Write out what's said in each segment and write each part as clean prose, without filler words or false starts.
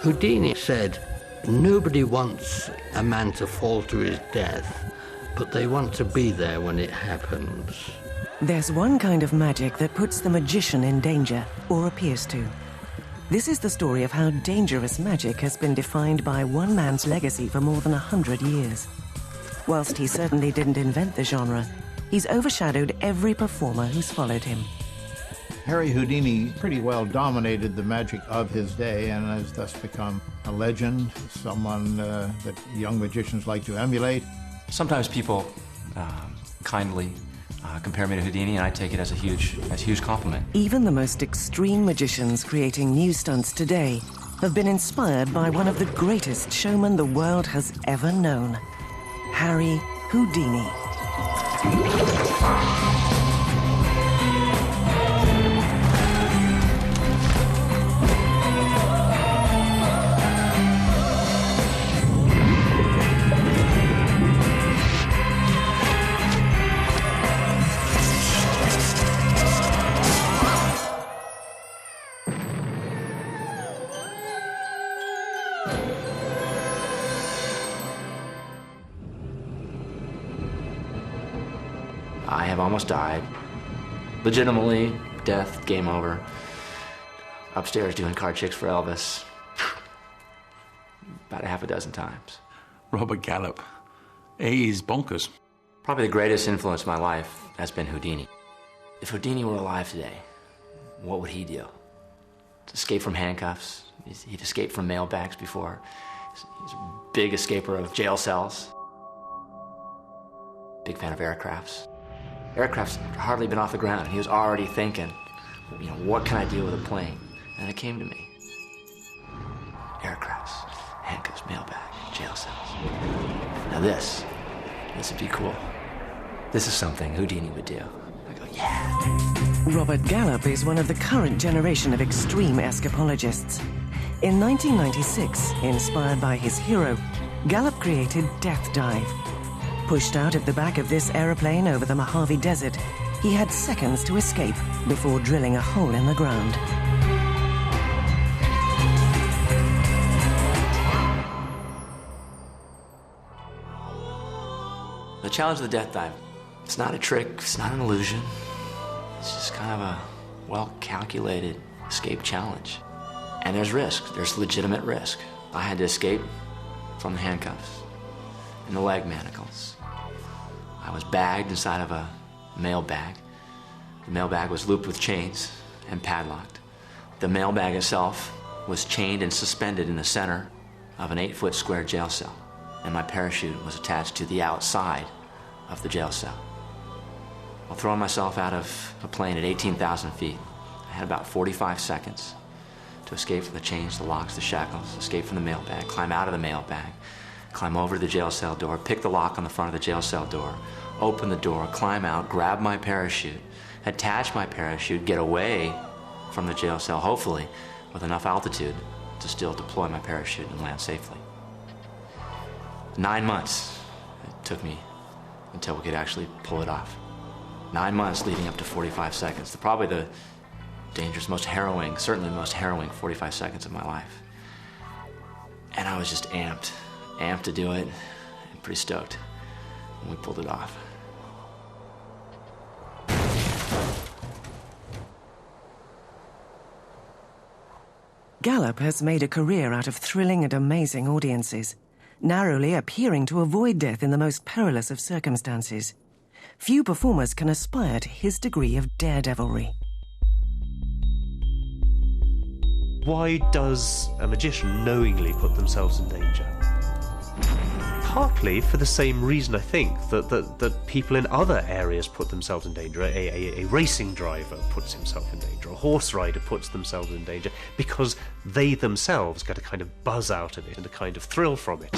Houdini said, nobody wants a man to fall to his death, but they want to be there when it happens. There's one kind of magic that puts the magician in danger, or appears to. This is the story of how dangerous magic has been defined by one man's legacy for more than 100 years. Whilst he certainly didn't invent the genre, he's overshadowed every performer who's followed him. Harry Houdini pretty well dominated the magic of his day and has thus become a legend, someone that young magicians like to emulate. Sometimes people kindly compare me to Houdini, and I take it as a huge compliment. Even the most extreme magicians creating new stunts today have been inspired by one of the greatest showmen the world has ever known, Harry Houdini. I have almost died. Legitimately, death, game over. Upstairs doing card tricks for Elvis. About a half a dozen times. Robert Gallup. He's bonkers. Probably the greatest influence in my life has been Houdini. If Houdini were alive today, what would he do? To escape from handcuffs. He'd escaped from mailbags before. He's a big escaper of jail cells. Big fan of aircrafts. Aircraft's hardly been off the ground. He was already thinking, what can I do with a plane? And it came to me. Aircrafts, handcuffs, mailbag, jail cells. Now this would be cool. This is something Houdini would do. I go, yeah. Robert Gallup is one of the current generation of extreme escapologists. In 1996, inspired by his hero, Gallup created Death Dive. Pushed out of the back of this aeroplane over the Mojave Desert, he had seconds to escape before drilling a hole in the ground. The challenge of the Death Dive, it's not a trick, it's not an illusion. It's just kind of a well-calculated escape challenge. And there's risk, there's legitimate risk. I had to escape from the handcuffs and the leg manacles. I was bagged inside of a mail bag. The mail bag was looped with chains and padlocked. The mail bag itself was chained and suspended in the center of an 8-foot square jail cell, and my parachute was attached to the outside of the jail cell. While throwing myself out of a plane at 18,000 feet, I had about 45 seconds to escape from the chains, the locks, the shackles, escape from the mail bag, climb out of the mail bag, climb over to the jail cell door, pick the lock on the front of the jail cell door, open the door, climb out, grab my parachute, attach my parachute, get away from the jail cell, hopefully with enough altitude to still deploy my parachute and land safely. 9 months it took me until we could actually pull it off. 9 months leading up to 45 seconds. Probably the dangerous, most harrowing, certainly the most harrowing 45 seconds of my life. And I was just amped to do it, and pretty stoked when we pulled it off. Gallup has made a career out of thrilling and amazing audiences, narrowly appearing to avoid death in the most perilous of circumstances. Few performers can aspire to his degree of daredevilry. Why does a magician knowingly put themselves in danger? Partly for the same reason, I think, that people in other areas put themselves in danger. A racing driver puts himself in danger. A horse rider puts themselves in danger because they themselves get a kind of buzz out of it and a kind of thrill from it.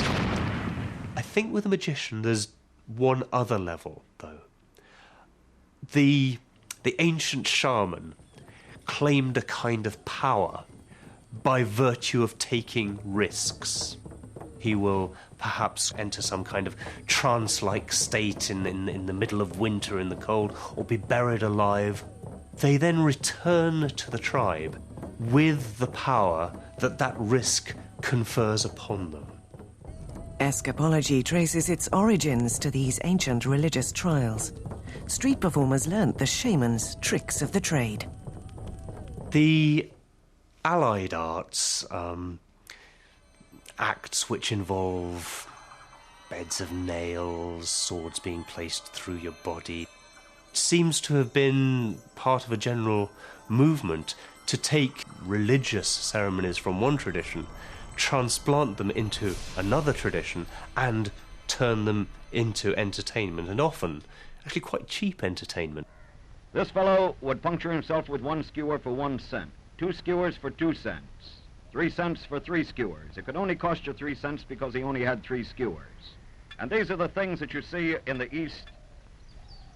I think with a magician there's one other level, though. The ancient shaman claimed a kind of power by virtue of taking risks. He will perhaps enter some kind of trance-like state in the middle of winter in the cold, or be buried alive. They then return to the tribe with the power that risk confers upon them. Escapology traces its origins to these ancient religious trials. Street performers learnt the shaman's tricks of the trade. The allied arts, acts which involve beds of nails, swords being placed through your body, seems to have been part of a general movement to take religious ceremonies from one tradition, transplant them into another tradition, and turn them into entertainment, and often actually quite cheap entertainment. This fellow would puncture himself with 1 skewer for 1 cent, 2 skewers for 2 cents, 3 cents for 3 skewers. It could only cost you 3 cents because he only had 3 skewers. And these are the things that you see in the East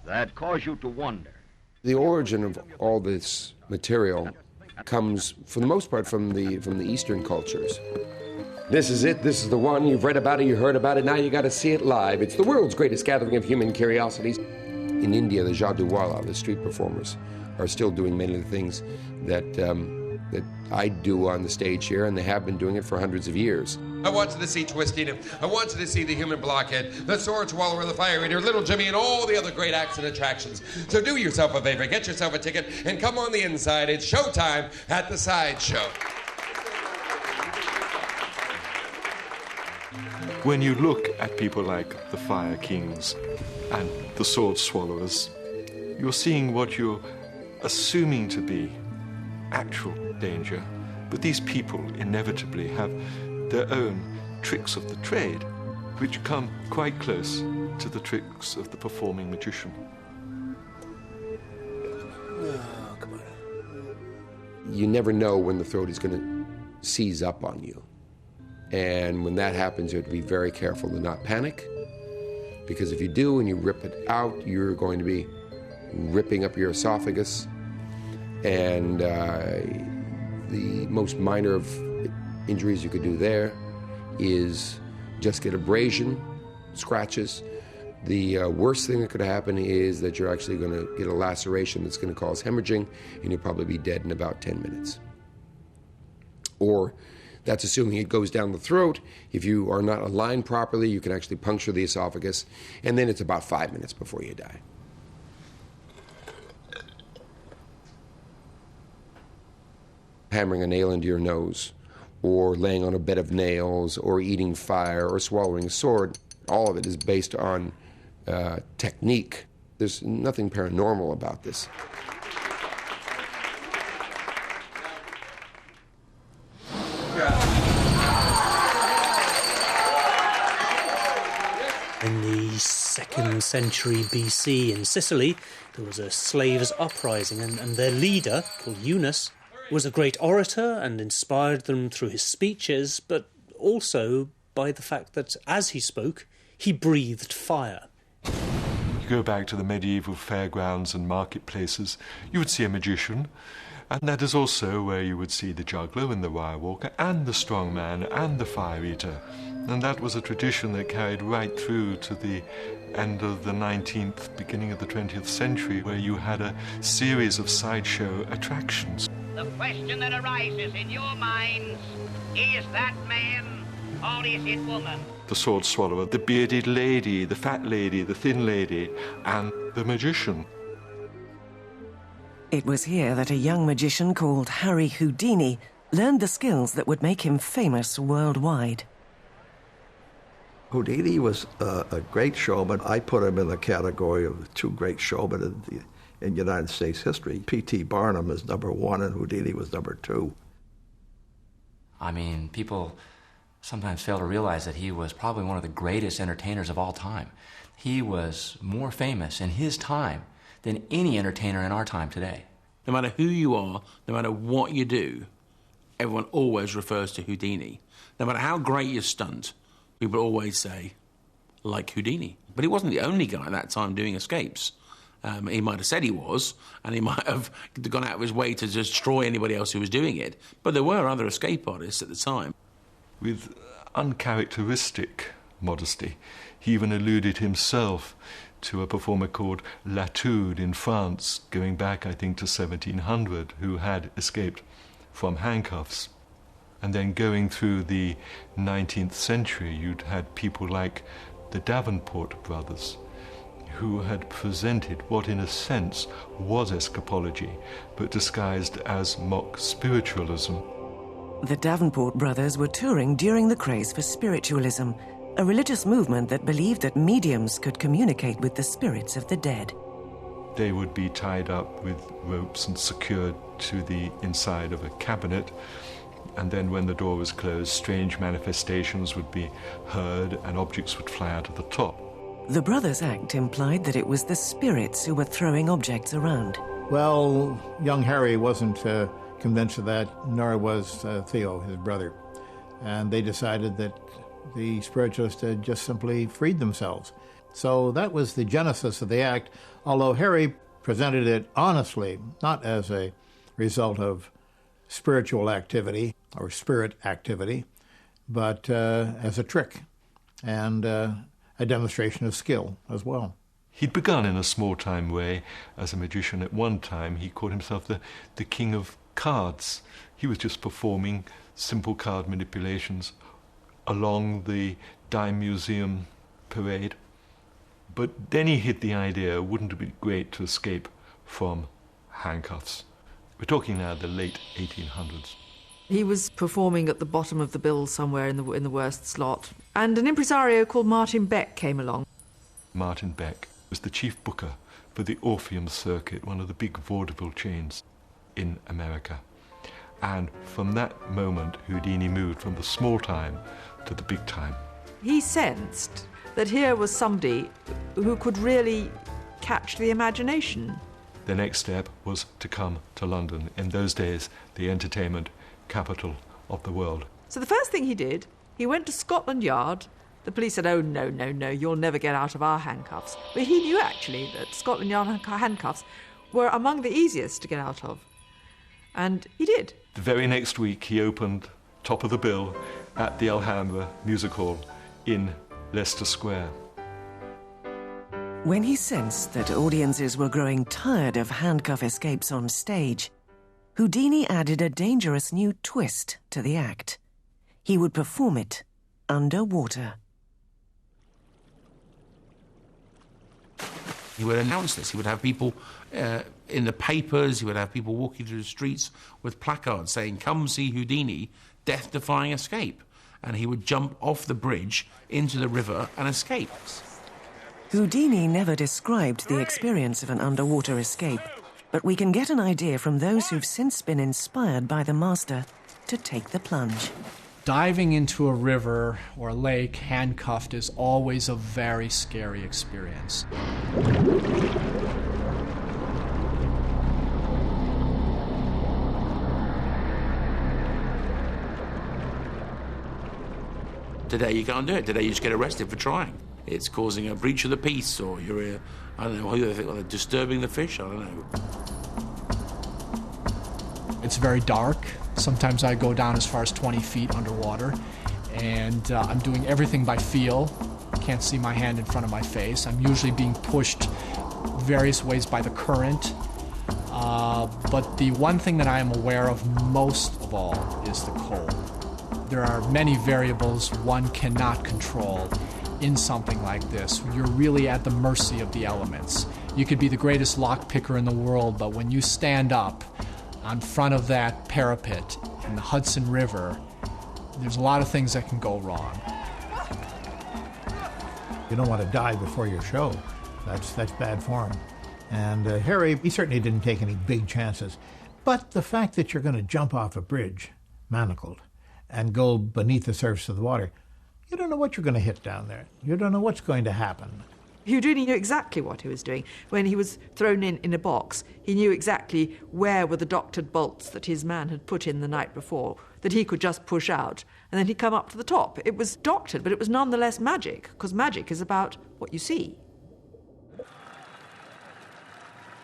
that cause you to wonder. The origin of all this material comes, for the most part, from the Eastern cultures. This is it, this is the one, you've read about it, you heard about it, now you got to see it live. It's the world's greatest gathering of human curiosities. In India, the Jadduwala, the street performers, are still doing many of the things that I do on the stage here, and they have been doing it for hundreds of years. I wanted to see Twistina, I wanted to see the Human Blockhead, the Sword Swallower, the Fire Eater, Little Jimmy, and all the other great acts and attractions. So do yourself a favor, get yourself a ticket, and come on the inside. It's showtime at the Sideshow. When you look at people like the Fire Kings and the Sword Swallowers, you're seeing what you're assuming to be actual danger, but these people inevitably have their own tricks of the trade, which come quite close to the tricks of the performing magician. Oh, come on. You never know when the throat is going to seize up on you. And when that happens, you have to be very careful to not panic, because if you do and you rip it out, you're going to be ripping up your esophagus. And the most minor of injuries you could do there is just get abrasion, scratches. The worst thing that could happen is that you're actually going to get a laceration that's going to cause hemorrhaging, and you'll probably be dead in about 10 minutes. Or that's assuming it goes down the throat. If you are not aligned properly, you can actually puncture the esophagus, and then it's about 5 minutes before you die. Hammering a nail into your nose, or laying on a bed of nails, or eating fire, or swallowing a sword, all of it is based on technique. There's nothing paranormal about this. In the 2nd century BC in Sicily, there was a slaves' uprising, and their leader, called Eunice, was a great orator and inspired them through his speeches, but also by the fact that as he spoke, he breathed fire. You go back to the medieval fairgrounds and marketplaces, you would see a magician, and that is also where you would see the juggler and the wire walker and the strong man and the fire eater. And that was a tradition that carried right through to the end of the 19th, beginning of the 20th century, where you had a series of sideshow attractions. The question that arises in your minds, is that man or is it woman? The sword swallower, the bearded lady, the fat lady, the thin lady, and the magician. It was here that a young magician called Harry Houdini learned the skills that would make him famous worldwide. Houdini was a great showman. I put him in the category of the 2 great showmen in United States history. P.T. Barnum is #1 and Houdini was #2. I mean, people sometimes fail to realize that he was probably one of the greatest entertainers of all time. He was more famous in his time than any entertainer in our time today. No matter who you are, no matter what you do, everyone always refers to Houdini. No matter how great your stunt, people always say, like Houdini. But he wasn't the only guy at that time doing escapes. He might have said he was, and he might have gone out of his way to destroy anybody else who was doing it. But there were other escape artists at the time. With uncharacteristic modesty, he even alluded himself to a performer called Latude in France, going back, I think, to 1700, who had escaped from handcuffs. And then going through the 19th century, you'd had people like the Davenport brothers, who had presented what in a sense was escapology, but disguised as mock spiritualism. The Davenport brothers were touring during the craze for spiritualism, a religious movement that believed that mediums could communicate with the spirits of the dead. They would be tied up with ropes and secured to the inside of a cabinet, and then when the door was closed, strange manifestations would be heard and objects would fly out of the top. The brothers' act implied that it was the spirits who were throwing objects around. Well, young Harry wasn't convinced of that, nor was Theo, his brother. And they decided that the spiritualists had just simply freed themselves. So that was the genesis of the act, although Harry presented it honestly, not as a result of spiritual activity or spirit activity, but as a trick and a demonstration of skill as well. He'd begun in a small-time way as a magician. At one time, he called himself the king of cards. He was just performing simple card manipulations along the Dime Museum parade. But then he hit the idea, wouldn't it be great to escape from handcuffs? We're talking now the late 1800s. He was performing at the bottom of the bill somewhere in the worst slot, and an impresario called Martin Beck came along. Martin Beck was the chief booker for the Orpheum Circuit, one of the big vaudeville chains in America. And from that moment, Houdini moved from the small time to the big time. He sensed that here was somebody who could really catch the imagination. The next step was to come to London, in those days the entertainment capital of the world. So the first thing he did, he went to Scotland Yard. The police said, oh, no, you'll never get out of our handcuffs. But he knew actually that Scotland Yard handcuffs were among the easiest to get out of. And he did. The very next week he opened top of the bill at the Alhambra Music Hall in Leicester Square. When he sensed that audiences were growing tired of handcuff escapes on stage, Houdini added a dangerous new twist to the act. He would perform it underwater. He would announce this. He would have people in the papers. He would have people walking through the streets with placards saying, "Come see Houdini, death-defying escape." And he would jump off the bridge into the river and escape. Houdini never described the experience of an underwater escape, but we can get an idea from those who've since been inspired by the master to take the plunge. Diving into a river or a lake handcuffed is always a very scary experience. Today you can't do it. Today you just get arrested for trying. It's causing a breach of the peace, or you're, I don't know, disturbing the fish, I don't know. It's very dark. Sometimes I go down as far as 20 feet underwater, and I'm doing everything by feel. Can't see my hand in front of my face. I'm usually being pushed various ways by the current. But the one thing that I am aware of most of all is the cold. There are many variables one cannot control in something like this. You're really at the mercy of the elements. You could be the greatest lock picker in the world, but when you stand up on front of that parapet in the Hudson River, there's a lot of things that can go wrong. You don't want to die before your show. That's bad form. And Harry, he certainly didn't take any big chances. But the fact that you're going to jump off a bridge, manacled, and go beneath the surface of the water, you don't know what you're going to hit down there. You don't know what's going to happen. Houdini knew exactly what he was doing. When he was thrown in a box, he knew exactly where were the doctored bolts that his man had put in the night before, that he could just push out, and then he'd come up to the top. It was doctored, but it was nonetheless magic, because magic is about what you see.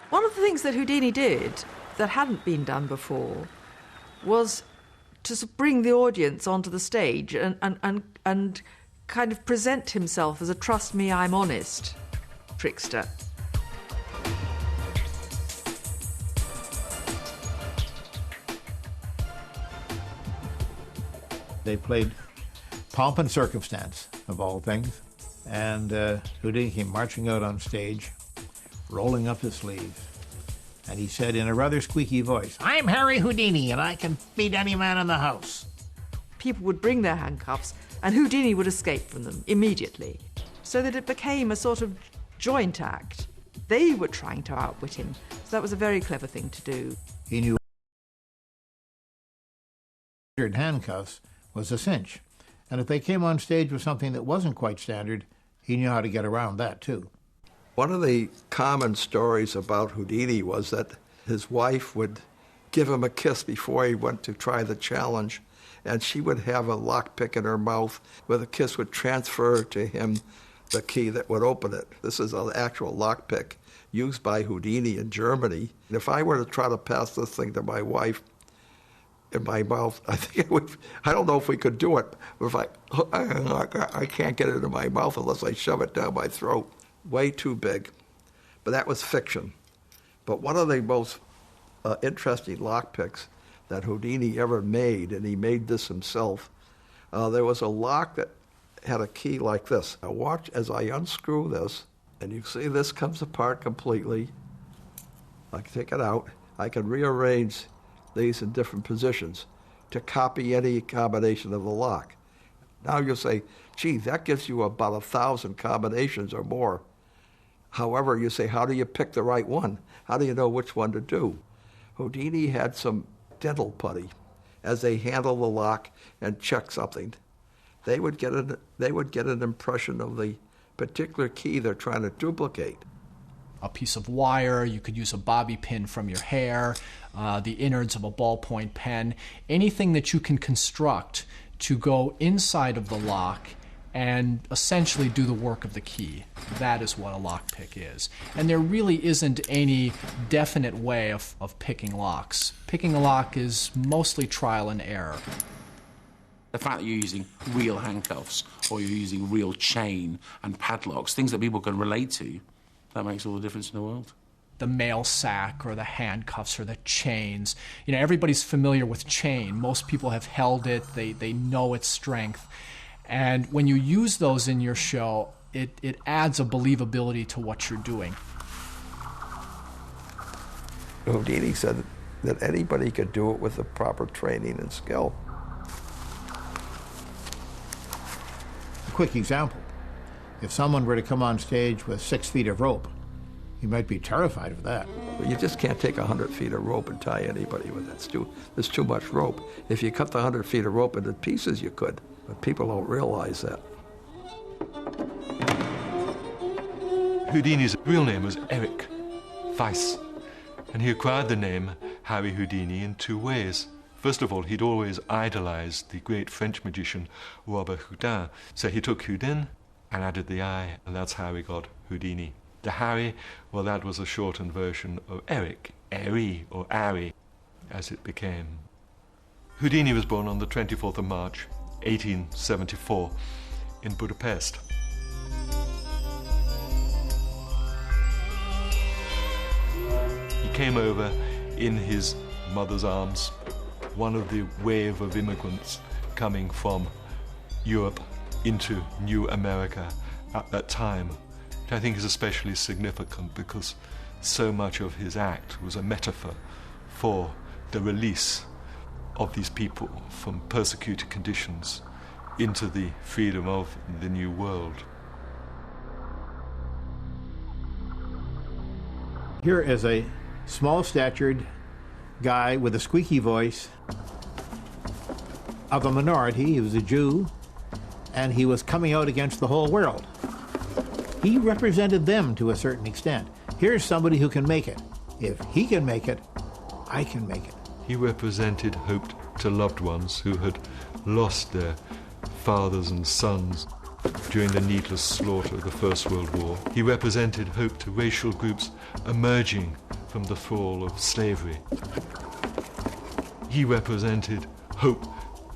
One of the things that Houdini did that hadn't been done before was to bring the audience onto the stage and kind of present himself as a trust me, I'm honest trickster. They played Pomp and Circumstance, of all things, and Houdini came marching out on stage, rolling up his sleeves, and he said in a rather squeaky voice, "I'm Harry Houdini, and I can beat any man in the house." People would bring their handcuffs, and Houdini would escape from them immediately, so that it became a sort of joint act. They were trying to outwit him, so that was a very clever thing to do. He knew handcuffs was a cinch, and if they came on stage with something that wasn't quite standard, he knew how to get around that too. One of the common stories about Houdini was that his wife would give him a kiss before he went to try the challenge, and she would have a lockpick in her mouth where the kiss would transfer to him the key that would open it. This is an actual lockpick used by Houdini in Germany. If I were to try to pass this thing to my wife in my mouth, I think it would, I don't know if we could do it. If I can't get it in my mouth unless I shove it down my throat. Way too big. But that was fiction. But one of the most interesting lockpicks that Houdini ever made, and he made this himself, there was a lock that had a key like this. Now watch as I unscrew this, and you see this comes apart completely. I can take it out. I can rearrange these in different positions to copy any combination of the lock. Now you'll say, gee, that gives you about 1,000 combinations or more. However, you say, how do you pick the right one? How do you know which one to do? Houdini had some dental putty. As they handle the lock and check something, they would get an impression of the particular key they're trying to duplicate. A piece of wire, you could use a bobby pin from your hair, the innards of a ballpoint pen, anything that you can construct to go inside of the lock and essentially do the work of the key. That is what a lockpick is. And there really isn't any definite way of picking locks. Picking a lock is mostly trial and error. The fact that you're using real handcuffs or you're using real chain and padlocks, things that people can relate to, that makes all the difference in the world. The mail sack or the handcuffs or the chains. You know, everybody's familiar with chain. Most people have held it. They know its strength. And when you use those in your show, it adds a believability to what you're doing. Houdini said that anybody could do it with the proper training and skill. A quick example. If someone were to come on stage with 6 feet of rope, you might be terrified of that. But you just can't take 100 feet of rope and tie anybody with it. There's too much rope. If you cut the 100 feet of rope into pieces, you could. But people don't realize that. Houdini's real name was Eric Weiss, and he acquired the name Harry Houdini in 2 ways. First of all, he'd always idolized the great French magician Robert Houdin, so he took Houdin and added the I, and that's how he got Houdini. The Harry, well, that was a shortened version of Eric, Eri or Ari, as it became. Houdini was born on the 24th of March, 1874, in Budapest. He came over in his mother's arms, one of the wave of immigrants coming from Europe into New America at that time, which I think is especially significant because so much of his act was a metaphor for the release of these people from persecuted conditions into the freedom of the new world. Here is a small-statured guy with a squeaky voice of a minority. He was a Jew, and he was coming out against the whole world. He represented them to a certain extent. Here's somebody who can make it. If he can make it, I can make it. He represented hope to loved ones who had lost their fathers and sons during the needless slaughter of the First World War. He represented hope to racial groups emerging from the thrall of slavery. He represented hope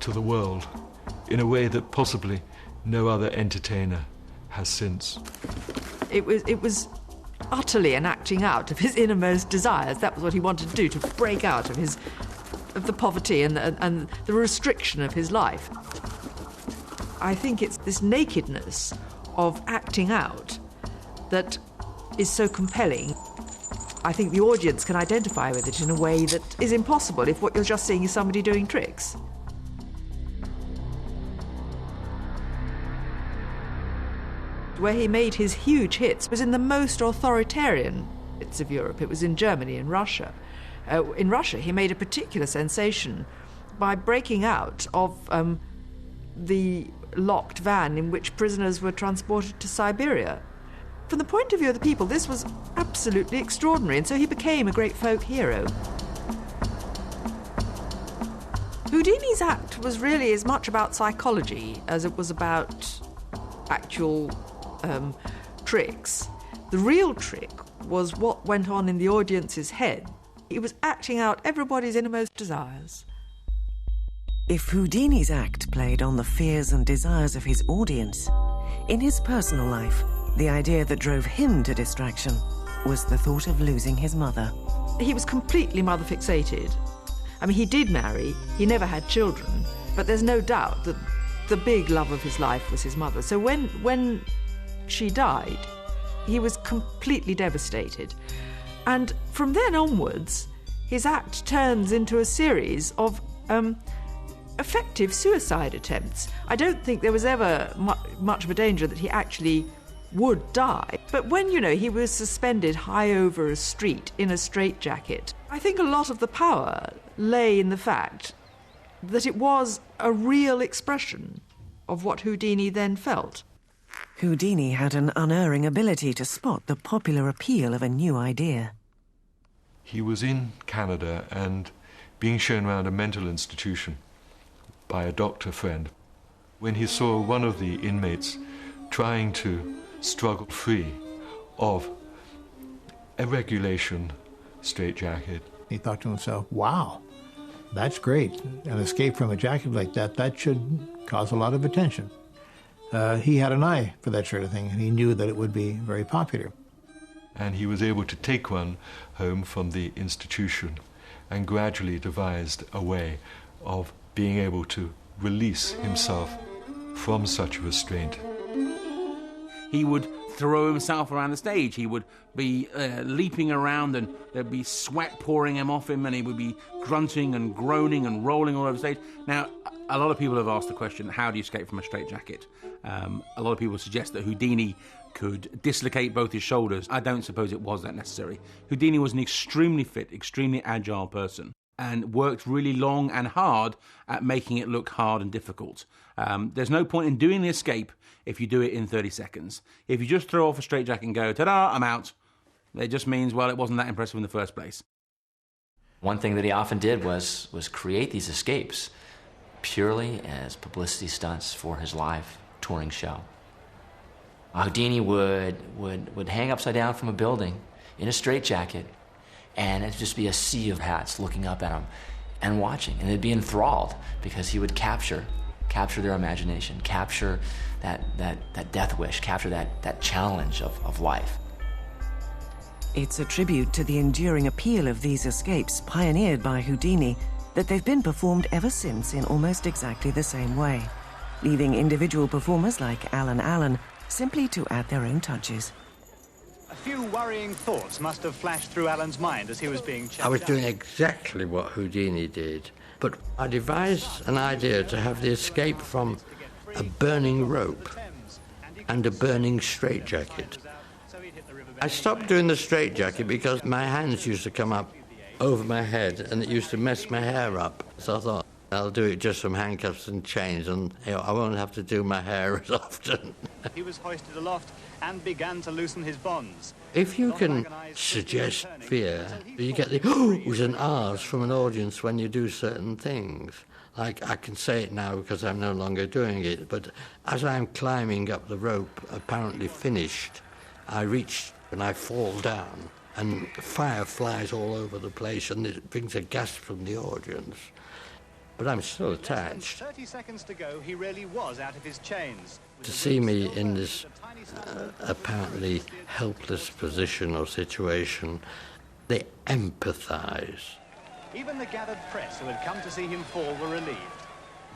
to the world in a way that possibly no other entertainer has since. It was utterly an acting out of his innermost desires. That was what he wanted to do, to break out of of the poverty and the restriction of his life. I think it's this nakedness of acting out that is so compelling. I think the audience can identify with it in a way that is impossible if what you're just seeing is somebody doing tricks. Where he made his huge hits was in the most authoritarian bits of Europe. It was in Germany and Russia. In Russia, he made a particular sensation by breaking out of the locked van in which prisoners were transported to Siberia. From the point of view of the people, this was absolutely extraordinary, and so he became a great folk hero. Houdini's act was really as much about psychology as it was about actual tricks. The real trick was what went on in the audience's head. He was acting out everybody's innermost desires. If Houdini's act played on the fears and desires of his audience, in his personal life, the idea that drove him to distraction was the thought of losing his mother. He was completely mother-fixated. I mean, he did marry, he never had children, but there's no doubt that the big love of his life was his mother. So when she died, he was completely devastated. And from then onwards, his act turns into a series of effective suicide attempts. I don't think there was ever much of a danger that he actually would die. But when, he was suspended high over a street in a straitjacket, I think a lot of the power lay in the fact that it was a real expression of what Houdini then felt. Houdini had an unerring ability to spot the popular appeal of a new idea. He was in Canada and being shown around a mental institution by a doctor friend when he saw one of the inmates trying to struggle free of a regulation straitjacket. He thought to himself, wow, that's great. An escape from a jacket like that should cause a lot of attention. He had an eye for that sort of thing, and he knew that it would be very popular. And he was able to take one home from the institution and gradually devised a way of being able to release himself from such restraint. He would throw himself around the stage. He would be leaping around and there'd be sweat pouring him off him, and he would be grunting and groaning and rolling all over the stage. Now, a lot of people have asked the question, how do you escape from a straitjacket? A lot of people suggest that Houdini could dislocate both his shoulders. I don't suppose it was that necessary. Houdini was an extremely fit, extremely agile person and worked really long and hard at making it look hard and difficult. There's no point in doing the escape if you do it in 30 seconds. If you just throw off a straitjacket and go, ta-da, I'm out, it just means, well, it wasn't that impressive in the first place. One thing that he often did was create these escapes purely as publicity stunts for his live touring show. Houdini would hang upside down from a building in a straitjacket, and it'd just be a sea of hats looking up at him and watching, and they'd be enthralled because he would capture their imagination, capture that death wish, capture that challenge of life. It's a tribute to the enduring appeal of these escapes pioneered by Houdini that they've been performed ever since in almost exactly the same way, leaving individual performers like Alan Allen simply to add their own touches. A few worrying thoughts must have flashed through Alan's mind as he was being checked. I was doing exactly what Houdini did, but I devised an idea to have the escape from a burning rope and a burning straitjacket. I stopped doing the straitjacket because my hands used to come up over my head and it used to mess my hair up. So I thought, I'll do it just from handcuffs and chains, and I won't have to do my hair as often. He was hoisted aloft and began to loosen his bonds. If you can suggest fear, you get the oohs and ahs from an audience when you do certain things. Like, I can say it now because I'm no longer doing it, but as I'm climbing up the rope, apparently finished, I reach and I fall down, and fire flies all over the place, and it brings a gasp from the audience. But I'm still attached. 30 seconds to go, he really was out of his chains. To see me in this apparently helpless position or situation, they empathize Even the gathered press who had come to see him fall were relieved.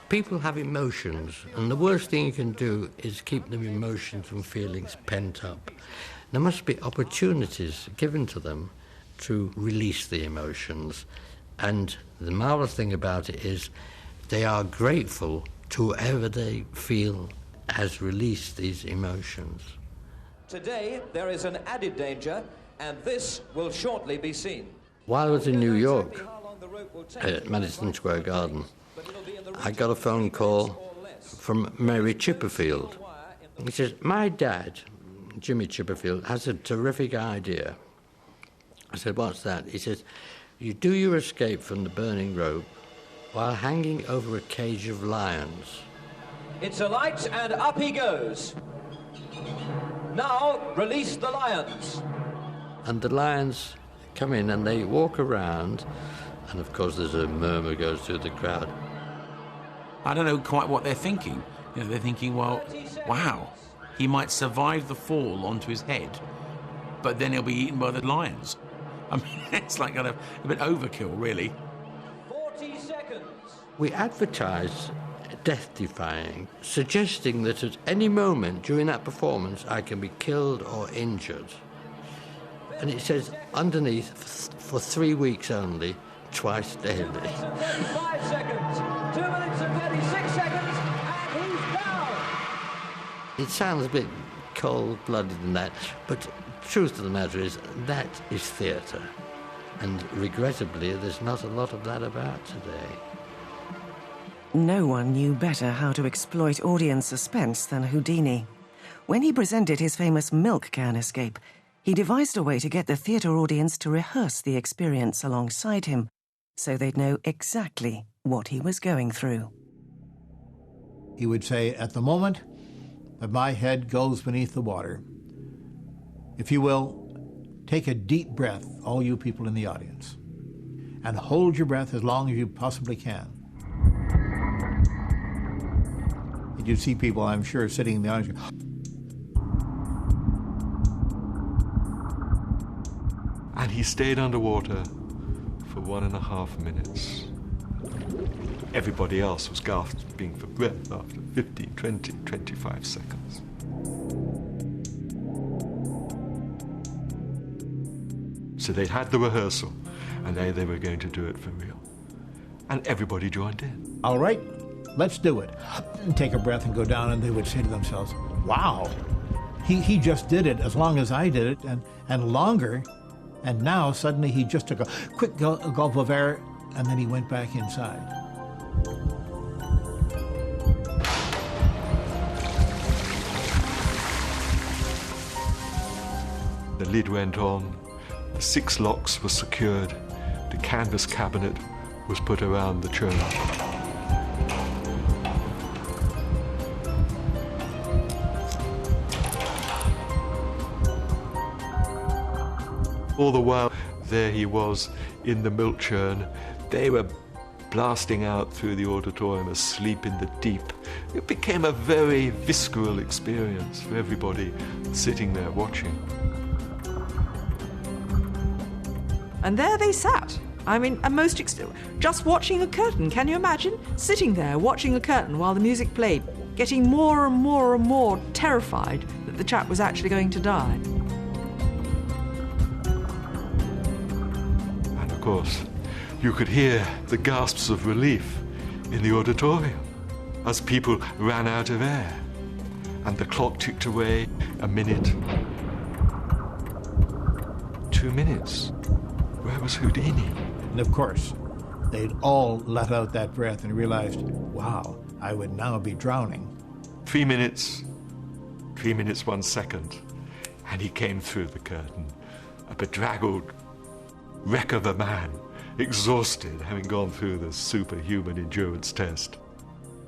People have emotions, and the worst thing you can do is keep them emotions and feelings pent up. There must be opportunities given to them to release the emotions. And the marvelous thing about it is they are grateful to whoever they feel has released these emotions. Today, there is an added danger, and this will shortly be seen. While I was in New York, at Madison Square Garden, I got a phone call from Mary Chipperfield. He says, my dad, Jimmy Chipperfield, has a terrific idea. I said, what's that? He says, you do your escape from the burning rope while hanging over a cage of lions. It's alight, and up he goes. Now, release the lions. And the lions come in and they walk around, and of course there's a murmur goes through the crowd. I don't know quite what they're thinking. You know, they're thinking, well, wow, he might survive the fall onto his head, but then he'll be eaten by the lions. I mean, it's like kind of a bit overkill, really. 40 seconds. We advertise death-defying, suggesting that at any moment during that performance I can be killed or injured. And it says underneath, for 3 weeks only, twice daily. 2 minutes and 35 seconds. 2 minutes and 36 seconds, and he's down. It sounds a bit cold-blooded than that, but the truth of the matter is that is theatre. And regrettably, there's not a lot of that about today. No one knew better how to exploit audience suspense than Houdini. When he presented his famous milk can escape, he devised a way to get the theatre audience to rehearse the experience alongside him, so they'd know exactly what he was going through. He would say, at the moment that my head goes beneath the water, if you will, take a deep breath, all you people in the audience, and hold your breath as long as you possibly can. And you'd see people, I'm sure, sitting in the audience. And he stayed underwater for 1.5 minutes. Everybody else was gasping for breath after 15, 20, 25 seconds. So they'd had the rehearsal, and now they were going to do it for real. And everybody joined in. All right, let's do it. And take a breath and go down, and they would say to themselves, wow, he just did it as long as I did it, and longer. And now, suddenly, he just took a quick gulp of air, and then he went back inside. The lid went on, the 6 locks were secured, the canvas cabinet was put around the churn. All the while, there he was in the milk churn. They were blasting out through the auditorium, asleep in the deep. It became a very visceral experience for everybody sitting there watching. And there they sat. I mean, just watching a curtain. Can you imagine? Sitting there watching a curtain while the music played, getting more and more and more terrified that the chap was actually going to die. Of course, you could hear the gasps of relief in the auditorium as people ran out of air, and the clock ticked away 1 minute. 2 minutes. Where was Houdini? And of course, they'd all let out that breath and realized, wow, I would now be drowning. 3 minutes. 3 minutes, 1 second. And he came through the curtain, a bedraggled wreck of a man, exhausted, having gone through the superhuman endurance test.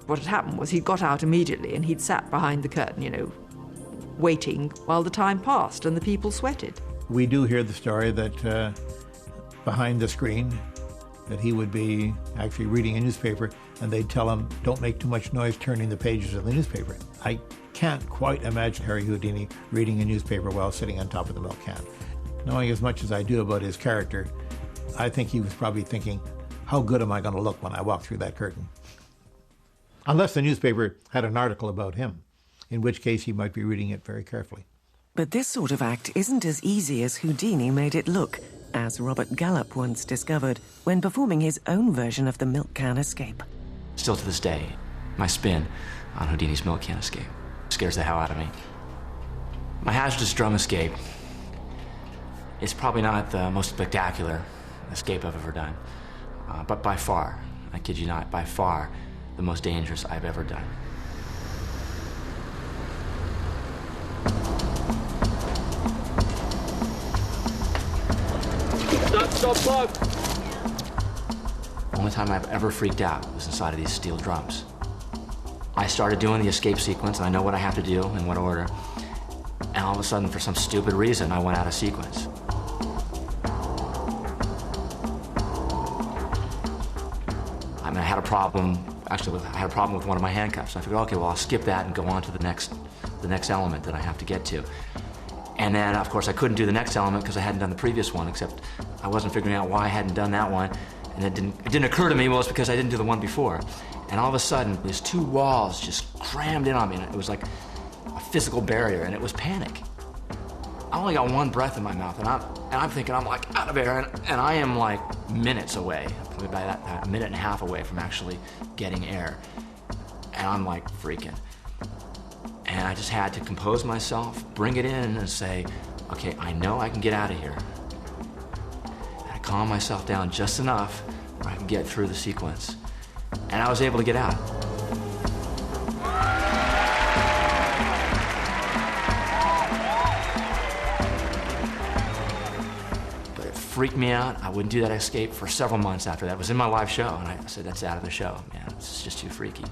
What had happened was he'd got out immediately and he'd sat behind the curtain, waiting while the time passed and the people sweated. We do hear the story that behind the screen, that he would be actually reading a newspaper and they'd tell him, don't make too much noise turning the pages of the newspaper. I can't quite imagine Harry Houdini reading a newspaper while sitting on top of the milk can. Knowing as much as I do about his character, I think he was probably thinking, how good am I going to look when I walk through that curtain? Unless the newspaper had an article about him, in which case he might be reading it very carefully. But this sort of act isn't as easy as Houdini made it look, as Robert Gallup once discovered when performing his own version of the milk can escape. Still to this day, my spin on Houdini's milk can escape scares the hell out of me. My hazardous drum escape is probably not the most spectacular escape I've ever done, but by far, I kid you not, by far the most dangerous I've ever done. Stop, plug! The only time I've ever freaked out was inside of these steel drums. I started doing the escape sequence, and I know what I have to do in what order, and all of a sudden, for some stupid reason, I went out of sequence. I mean, I had a problem with one of my handcuffs. I figured, okay, well, I'll skip that and go on to the next element that I have to get to. And then, of course, I couldn't do the next element because I hadn't done the previous one, except I wasn't figuring out why I hadn't done that one. And it didn't occur to me, well, it's because I didn't do the one before. And all of a sudden, these two walls just crammed in on me, and it was like a physical barrier, and it was panic. I only got one breath in my mouth, and I'm thinking I'm like out of air, and I am like minutes away, probably by that a minute and a half away from actually getting air. And I'm like freaking. And I just had to compose myself, bring it in, and say, okay, I know I can get out of here. And I calm myself down just enough where I can get through the sequence. And I was able to get out. But it freaked me out. I wouldn't do that escape for several months after that. It was in my live show, and I said, that's out of the show, man. It's just too freaky.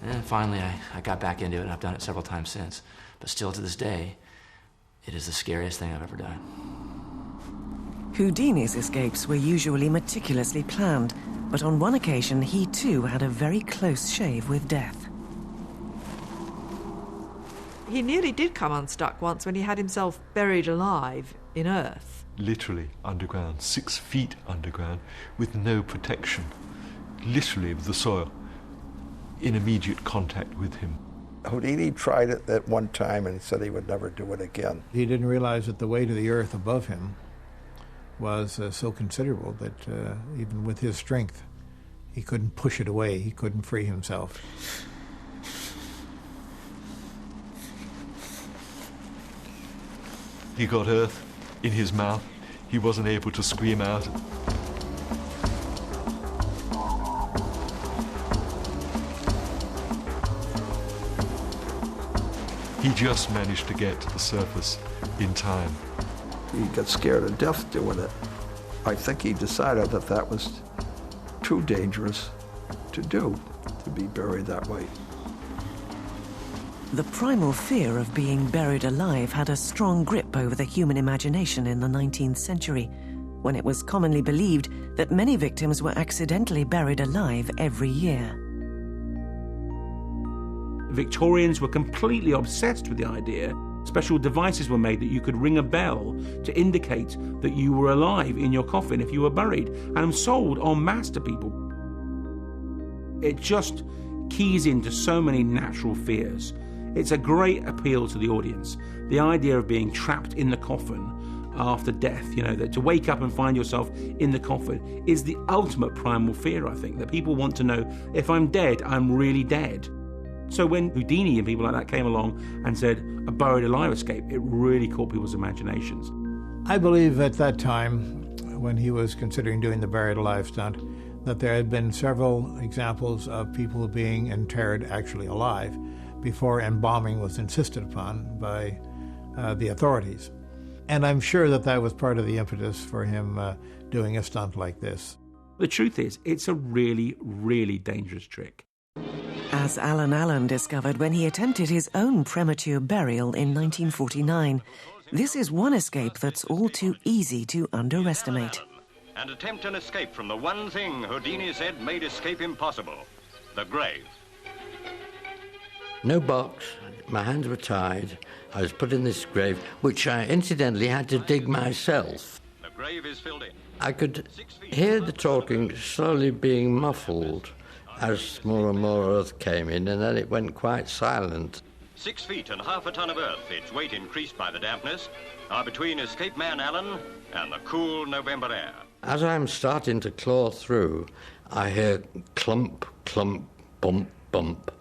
And finally, I got back into it, and I've done it several times since. But still, to this day, it is the scariest thing I've ever done. Houdini's escapes were usually meticulously planned, but on one occasion, he too had a very close shave with death. He nearly did come unstuck once when he had himself buried alive in earth. Literally underground, 6 feet underground, with no protection. Literally with the soil in immediate contact with him. Houdini tried it at one time and he said he would never do it again. He didn't realize that the weight of the earth above him was so considerable that even with his strength, he couldn't push it away. He couldn't free himself. He got earth in his mouth. He wasn't able to scream out. He just managed to get to the surface in time. He got scared to death doing it. I think he decided that that was too dangerous to do, to be buried that way. The primal fear of being buried alive had a strong grip over the human imagination in the 19th century, when it was commonly believed that many victims were accidentally buried alive every year. Victorians were completely obsessed with the idea. Special devices were made that you could ring a bell to indicate that you were alive in your coffin if you were buried, and sold en masse to people. It just keys into so many natural fears. It's a great appeal to the audience. The idea of being trapped in the coffin after death, that to wake up and find yourself in the coffin is the ultimate primal fear, I think, that people want to know, if I'm dead, I'm really dead. So when Houdini and people like that came along and said a buried alive escape, it really caught people's imaginations. I believe at that time, when he was considering doing the buried alive stunt, that there had been several examples of people being interred actually alive before embalming was insisted upon by the authorities. And I'm sure that that was part of the impetus for him doing a stunt like this. The truth is, it's a really, really dangerous trick. As Alan Allen discovered when he attempted his own premature burial in 1949, this is one escape that's all too easy to underestimate. And attempt an escape from the one thing Houdini said made escape impossible, the grave. No box, my hands were tied. I was put in this grave, which I incidentally had to dig myself. grave is filled in. I could hear the talking slowly being muffled as more and more earth came in, and then it went quite silent. 6 feet and half a ton of earth, its weight increased by the dampness, are between escape man Allen and the cool November air. As I'm starting to claw through, I hear clump, clump, bump, bump.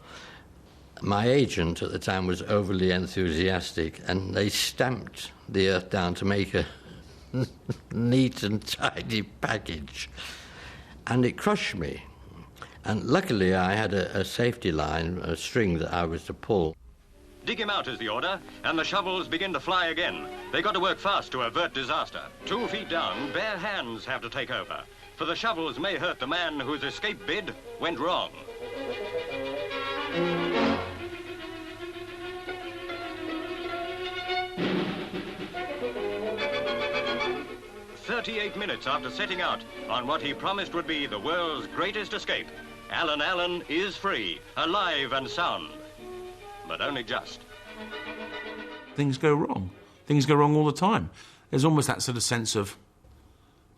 My agent at the time was overly enthusiastic, and they stamped the earth down to make a neat and tidy package. And it crushed me. And luckily I had a safety line, a string that I was to pull. Dig him out is the order, and the shovels begin to fly again. They got to work fast to avert disaster. 2 feet down, bare hands have to take over, for the shovels may hurt the man whose escape bid went wrong. "38 minutes after setting out on what he promised would be the world's greatest escape, Alan Allen is free, alive and sound. But only just. Things go wrong. Things go wrong all the time. There's almost that sort of sense of,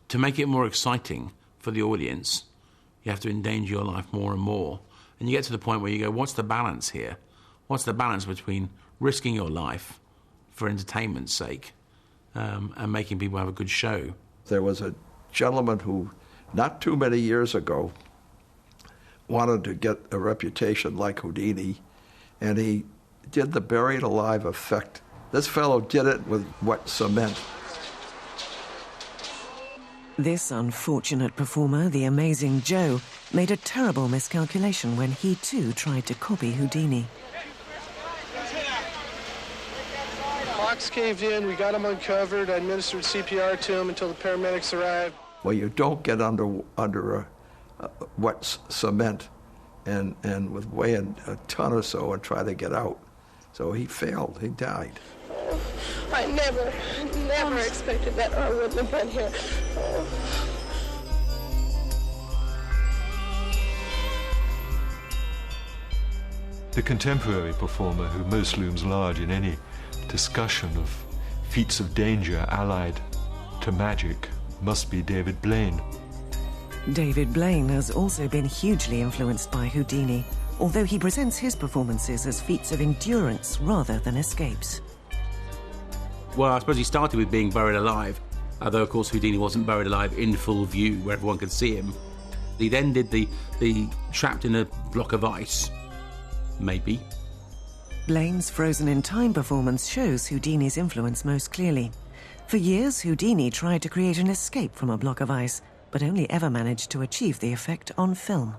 to make it more exciting for the audience, you have to endanger your life more and more. And you get to the point where you go, what's the balance here? What's the balance between risking your life for entertainment's sake and making people have a good show? There was a gentleman who, not too many years ago, wanted to get a reputation like Houdini, and he did the buried alive effect. This fellow did it with wet cement. This unfortunate performer, the Amazing Joe, made a terrible miscalculation when he too tried to copy Houdini. Box caved in, we got him uncovered, I administered CPR to him until the paramedics arrived. Well, you don't get under a wet cement and with weighing a ton or so and try to get out. So he failed, he died. I never expected that, or I wouldn't have been here. The contemporary performer who most looms large in any discussion of feats of danger allied to magic must be David Blaine. David Blaine has also been hugely influenced by Houdini, although he presents his performances as feats of endurance rather than escapes. Well, I suppose he started with being buried alive, although, of course, Houdini wasn't buried alive in full view where everyone could see him. He then did the trapped in a block of ice, maybe. Blaine's Frozen in Time performance shows Houdini's influence most clearly. For years, Houdini tried to create an escape from a block of ice, but only ever managed to achieve the effect on film.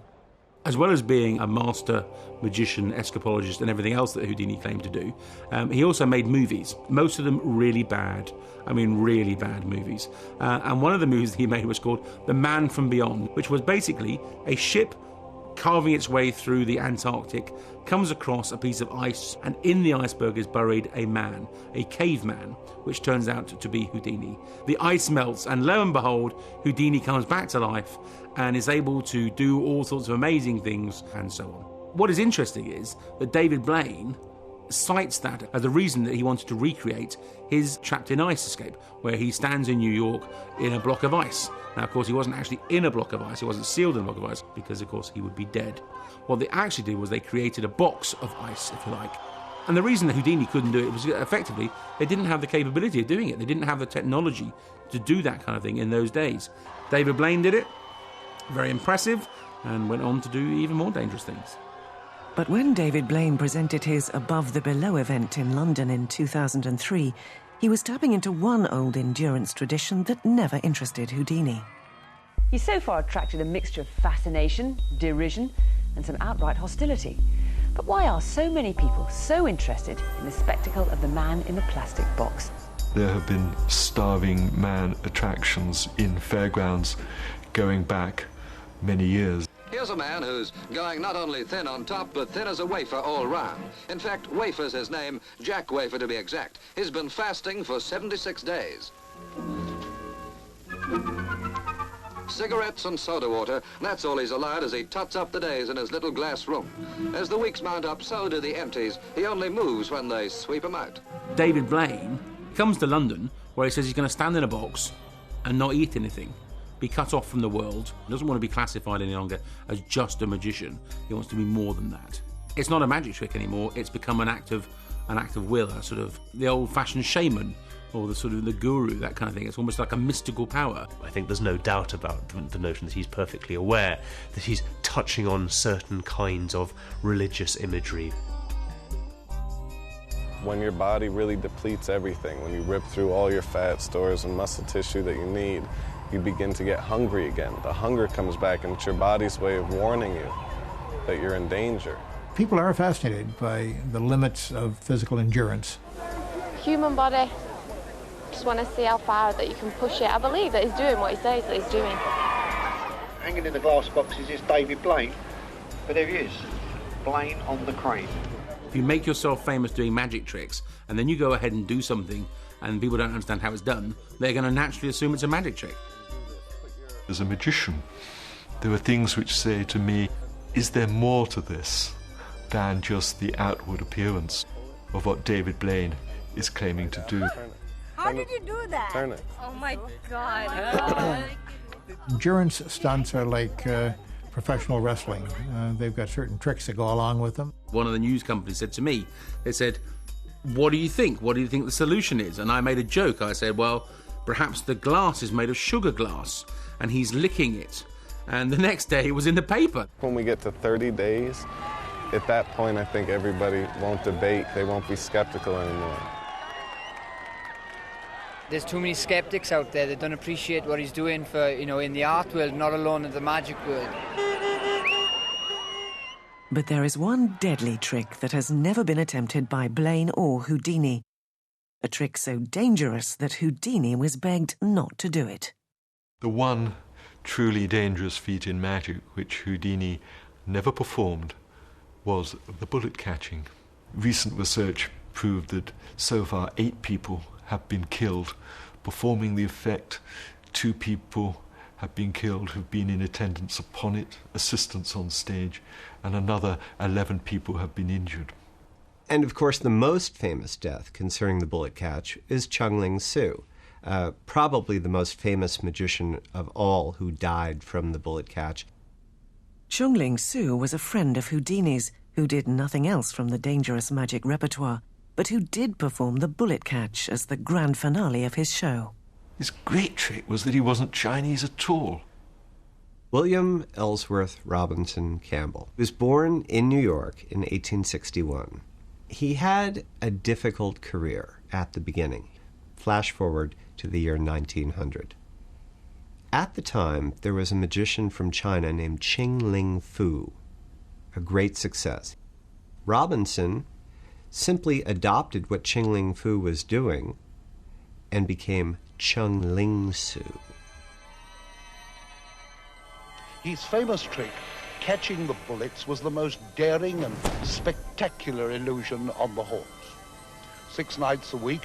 As well as being a master magician, escapologist, and everything else that Houdini claimed to do, he also made movies, most of them really bad. I mean, really bad movies. And one of the movies he made was called The Man from Beyond, which was basically a ship carving its way through the Antarctic, comes across a piece of ice, and in the iceberg is buried a man, a caveman, which turns out to be Houdini. The ice melts, and lo and behold, Houdini comes back to life and is able to do all sorts of amazing things, and so on. What is interesting is that David Blaine cites that as the reason that he wanted to recreate his Trapped in Ice escape, where he stands in New York in a block of ice. Now, of course, he wasn't actually in a block of ice, he wasn't sealed in a block of ice, because, of course, he would be dead. What they actually did was they created a box of ice, if you like. And the reason that Houdini couldn't do it was effectively they didn't have the capability of doing it. They didn't have the technology to do that kind of thing in those days. David Blaine did it, very impressive, and went on to do even more dangerous things. But when David Blaine presented his Above the Below event in London in 2003, he was tapping into one old endurance tradition that never interested Houdini. He's so far attracted a mixture of fascination, derision, and some outright hostility. But why are so many people so interested in the spectacle of the man in the plastic box? There have been starving man attractions in fairgrounds going back many years. Here's a man who's going not only thin on top, but thin as a wafer all round. In fact, Wafer's his name, Jack Wafer to be exact. He's been fasting for 76 days. Cigarettes and soda water, that's all he's allowed as he tots up the days in his little glass room. As the weeks mount up, so do the empties. He only moves when they sweep him out. David Blaine comes to London, where he says he's going to stand in a box and not eat anything, be cut off from the world. He doesn't want to be classified any longer as just a magician. He wants to be more than that. It's not a magic trick anymore. It's become an act of will, a sort of the old-fashioned shaman, or the sort of the guru, that kind of thing. It's almost like a mystical power. I think there's no doubt about the notion that he's perfectly aware that he's touching on certain kinds of religious imagery. When your body really depletes everything, when you rip through all your fat stores and muscle tissue that you need, you begin to get hungry again. The hunger comes back, and it's your body's way of warning you that you're in danger. People are fascinated by the limits of physical endurance. Human body. Just want to see how far that you can push it. I believe that he's doing what he says that he's doing. Hanging in the glass boxes is David Blaine, but there he is, Blaine on the crane. If you make yourself famous doing magic tricks, and then you go ahead and do something, and people don't understand how it's done, they're going to naturally assume it's a magic trick. As a magician, there are things which say to me, is there more to this than just the outward appearance of what David Blaine is claiming to do? How did you do that? Turn it. Oh my God. Endurance stunts are like professional wrestling. They've got certain tricks that go along with them. One of the news companies said to me, they said, what do you think? What do you think the solution is? And I made a joke. I said, well, perhaps the glass is made of sugar glass and he's licking it. And the next day it was in the paper. When we get to 30 days, at that point I think everybody won't debate, they won't be skeptical anymore. There's too many skeptics out there that don't appreciate what he's doing for, in the art world, not alone in the magic world. But there is one deadly trick that has never been attempted by Blaine or Houdini. A trick so dangerous that Houdini was begged not to do it. The one truly dangerous feat in magic which Houdini never performed was the bullet catching. Recent research proved that so far 8 people have been killed performing the effect. 2 people have been killed who've been in attendance upon it, assistants on stage, and another 11 people have been injured. And of course the most famous death concerning the bullet catch is Chung Ling Soo, probably the most famous magician of all who died from the bullet catch. Chung Ling Soo was a friend of Houdini's, who did nothing else from the dangerous magic repertoire, but who did perform the bullet catch as the grand finale of his show. His great trick was that he wasn't Chinese at all. William Ellsworth Robinson Campbell was born in New York in 1861. He had a difficult career at the beginning. Flash forward to the year 1900. At the time, there was a magician from China named Ching Ling Fu, a great success. Robinson simply adopted what Ching Ling Fu was doing and became Chung Ling Soo. His famous trick, catching the bullets, was the most daring and spectacular illusion on the horse. 6 nights a week,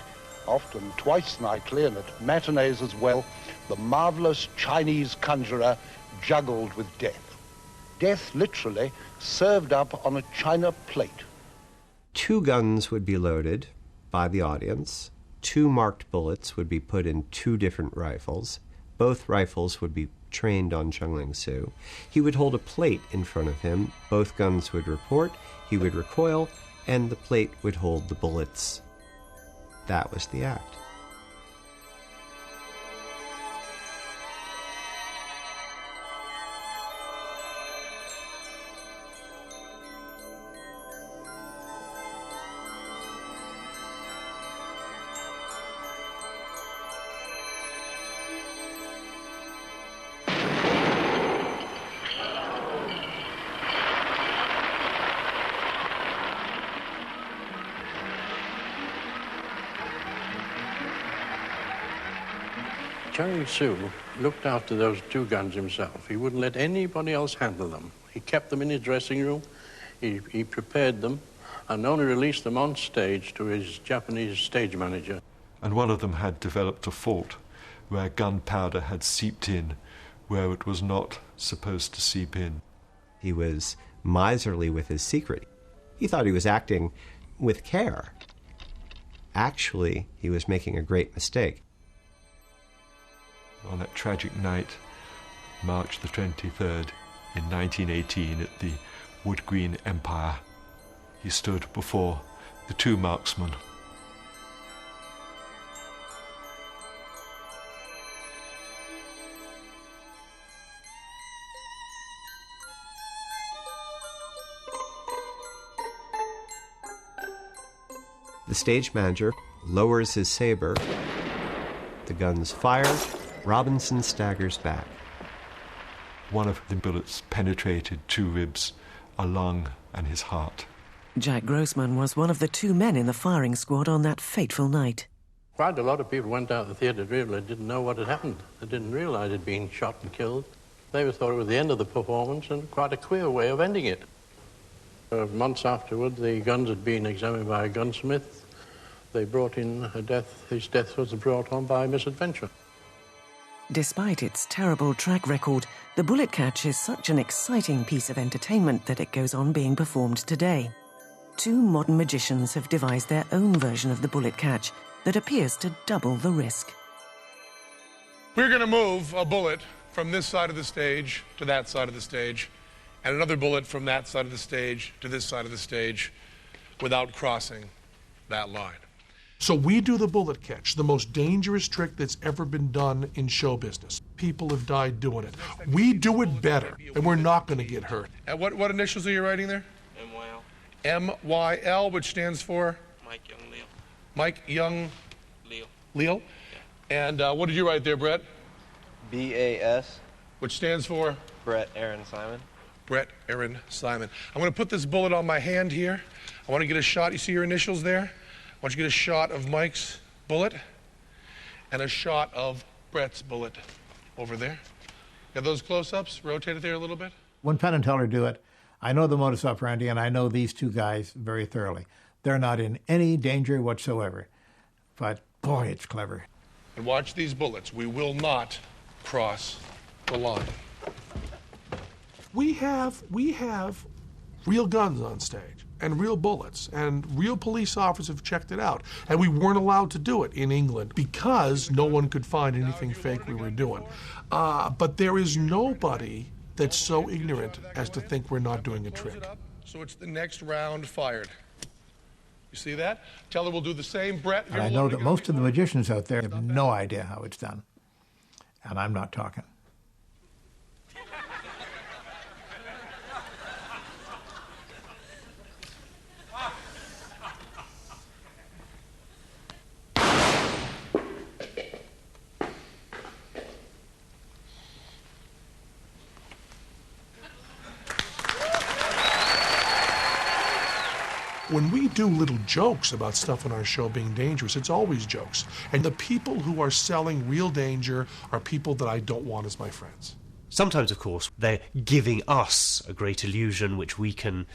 often twice nightly and at matinees as well, the marvelous Chinese conjurer juggled with death. Death literally served up on a china plate. 2 guns would be loaded by the audience. 2 marked bullets would be put in 2 different rifles. Both rifles would be trained on Chung Ling Soo. He would hold a plate in front of him. Both guns would report, he would recoil, and the plate would hold the bullets. That was the act. Chung Ling Soo looked after those 2 guns himself. He wouldn't let anybody else handle them. He kept them in his dressing room, he prepared them, and only released them on stage to his Japanese stage manager. And one of them had developed a fault where gunpowder had seeped in where it was not supposed to seep in. He was miserly with his secret. He thought he was acting with care. Actually, he was making a great mistake. on that tragic night, March the 23rd, in 1918 at the Wood Green Empire. He stood before the two marksmen. The stage manager lowers his saber. The gun's fired. Robinson staggers back. One of the bullets penetrated 2 ribs, a lung, and his heart. Jack Grossman was one of the 2 men in the firing squad on that fateful night. Quite a lot of people went out to the theatre really didn't know what had happened. They didn't realise he'd been shot and killed. They thought it was the end of the performance, and quite a queer way of ending it. Months afterward, the guns had been examined by a gunsmith. They brought in a death. His death was brought on by misadventure. Despite its terrible track record, the bullet catch is such an exciting piece of entertainment that it goes on being performed today. 2 modern magicians have devised their own version of the bullet catch that appears to double the risk. We're going to move a bullet from this side of the stage to that side of the stage, and another bullet from that side of the stage to this side of the stage without crossing that line. So we do the bullet catch, the most dangerous trick that's ever been done in show business. People have died doing it. We do it better, and we're not going to get hurt. And what initials are you writing there? M-Y-L. M-Y-L, which stands for? Mike Young Leal. Mike Young Leal. Leal? Yeah. And what did you write there, Brett? B-A-S. Which stands for? Brett Aaron Simon. Brett Aaron Simon. I'm going to put this bullet on my hand here. I want to get a shot. You see your initials there? I want you to get a shot of Mike's bullet and a shot of Brett's bullet over there. Got those close-ups? Rotate it there a little bit. When Penn and Teller do it, I know the modus operandi, and I know these 2 guys very thoroughly. They're not in any danger whatsoever. But, boy, it's clever. And watch these bullets. We will not cross the line. We have real guns on stage and real bullets, and real police officers have checked it out. And we weren't allowed to do it in England because no one could find anything fake we were doing. But there is nobody that's so ignorant as to think we're not doing a trick. So it's the next round fired. You see that? Teller will do the same. Brett, and I know that most of the magicians out there have no idea how it's done. And I'm not talking. When we do little jokes about stuff on our show being dangerous, it's always jokes. And the people who are selling real danger are people that I don't want as my friends. Sometimes, of course, they're giving us a great illusion which we can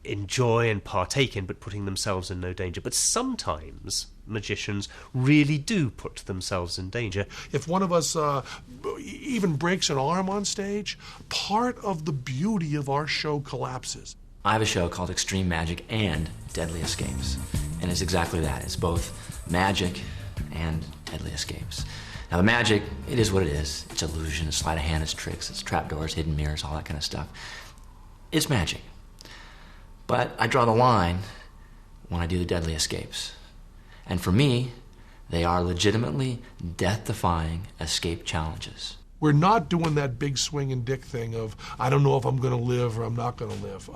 enjoy and partake in, but putting themselves in no danger. But sometimes magicians really do put themselves in danger. If one of us even breaks an arm on stage, part of the beauty of our show collapses. I have a show called Extreme Magic and Deadly Escapes, and it's exactly that. It's both magic and deadly escapes. Now the magic, it is what it is. It's illusion, it's sleight of hand, it's tricks, it's trapdoors, hidden mirrors, all that kind of stuff. It's magic. But I draw the line when I do the deadly escapes. And for me, they are legitimately death-defying escape challenges. We're not doing that big swing and dick thing of, I don't know if I'm going to live or I'm not going to live.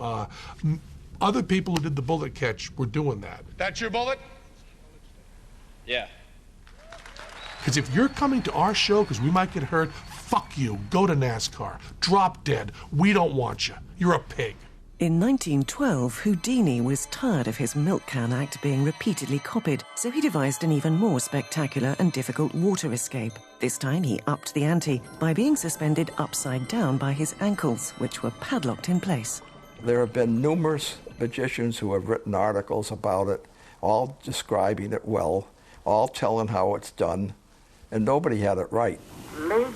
Other people who did the bullet catch were doing that. That's your bullet? Yeah. Because if you're coming to our show because we might get hurt, fuck you. Go to NASCAR. Drop dead. We don't want you. You're a pig. In 1912, Houdini was tired of his milk can act being repeatedly copied, so he devised an even more spectacular and difficult water escape. This time he upped the ante by being suspended upside down by his ankles, which were padlocked in place. There have been numerous magicians who have written articles about it, all describing it well, all telling how it's done, and nobody had it right. Ladies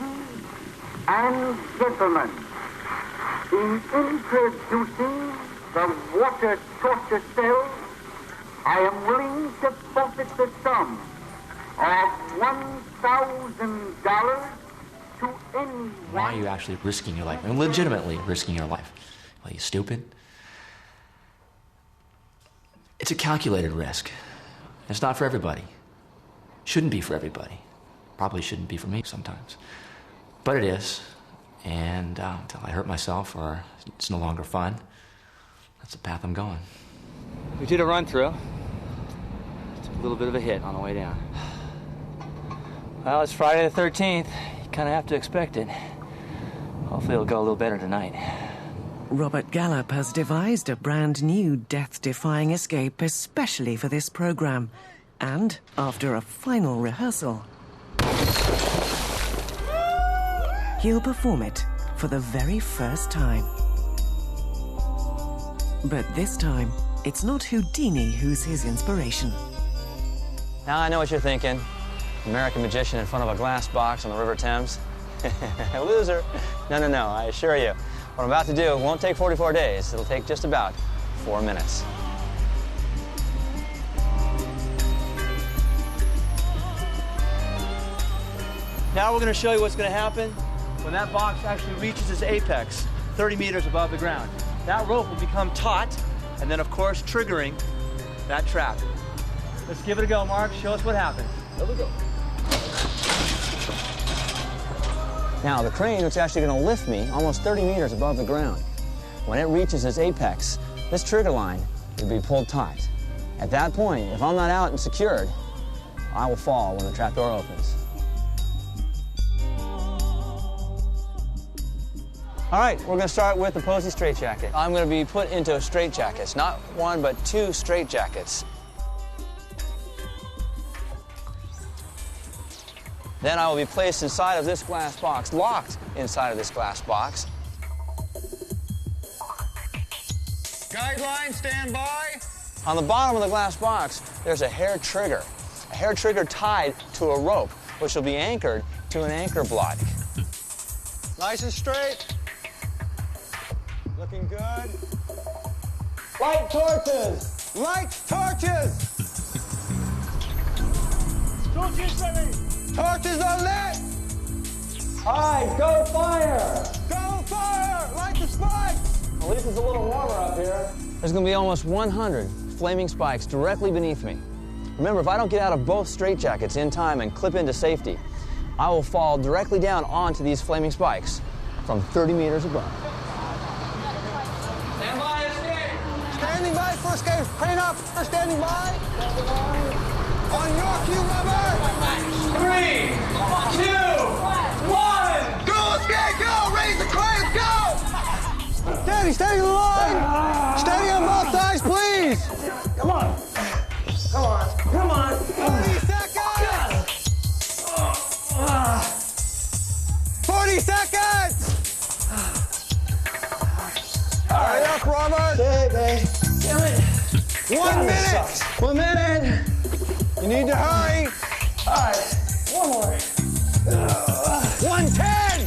and gentlemen, in introducing the water torture cell, I am willing to forfeit the sum of $1,000 Why are you actually risking your life? And legitimately risking your life? Well, you stupid? It's a calculated risk. It's not for everybody. Shouldn't be for everybody. Probably shouldn't be for me sometimes. But it is. And until I hurt myself or it's no longer fun, that's the path I'm going. We did a run-through. Took a little bit of a hit on the way down. Well, it's Friday the 13th. You kind of have to expect it. Hopefully it'll go a little better tonight. Robert Gallup has devised a brand new death-defying escape especially for this program. And after a final rehearsal, he'll perform it for the very first time. But this time, it's not Houdini who's his inspiration. Now I know what you're thinking. American magician in front of a glass box on the River Thames. Loser. No, I assure you. What I'm about to do won't take 44 days. It'll take just about 4 minutes. Now we're going to show you what's going to happen when that box actually reaches its apex, 30 meters above the ground. That rope will become taut, and then, of course, triggering that trap. Let's give it a go, Mark. Show us what happens. Here we go. Now, the crane is actually going to lift me almost 30 meters above the ground. When it reaches its apex, this trigger line will be pulled tight. At that point, if I'm not out and secured, I will fall when the trap door opens. All right, we're going to start with the Posey straitjacket. I'm going to be put into a straitjacket, not one, but 2 straitjackets. Then I will be placed inside of this glass box, locked inside of this glass box. Guideline, stand by. On the bottom of the glass box, there's a hair trigger tied to a rope, which will be anchored to an anchor block. Nice and straight. Looking good. Light torches! Light torches! Torches ready! Torches are lit! All right, go fire! Go fire! Light the spikes! At least it's a little warmer up here. There's going to be almost 100 flaming spikes directly beneath me. Remember, if I don't get out of both straitjackets in time and clip into safety, I will fall directly down onto these flaming spikes from 30 meters above. Stand by, escape! Standing by for escape. Crane up. Standing by. On your cue, Robert! 3, 2, 1! Go, escape, go! Raise the crane, go! Steady the line! Steady on both sides, please! Come on! 40 seconds! 40 seconds! Hurry up, Robert! Damn it! 1 minute! 1 minute! You need to hurry! All right, one more. 110!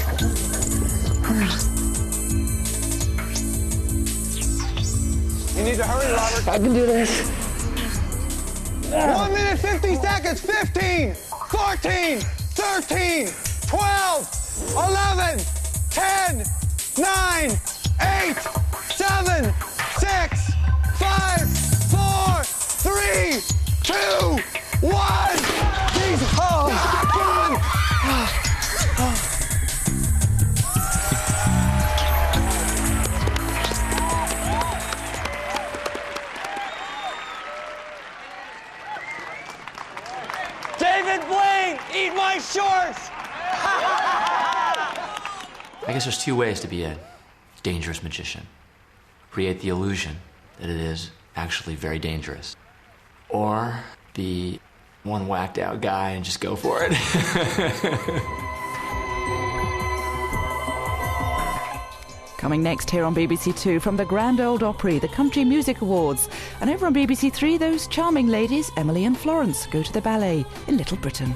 You need to hurry, Robert. I can do this. 1 minute, 50 seconds. 15, 14, 13, 12, 11, 10, 9, 8, 7, 6, 5, 4, 3, 2, 1. Jesus. Oh, come on. David Blaine, eat my shorts! I guess there's 2 ways to be a dangerous magician. Create the illusion that it is actually very dangerous. Or be one whacked out guy and just go for it. Coming next here on BBC Two, from the Grand Ole Opry, the Country Music Awards. And over on BBC Three, those charming ladies, Emily and Florence, go to the ballet in Little Britain.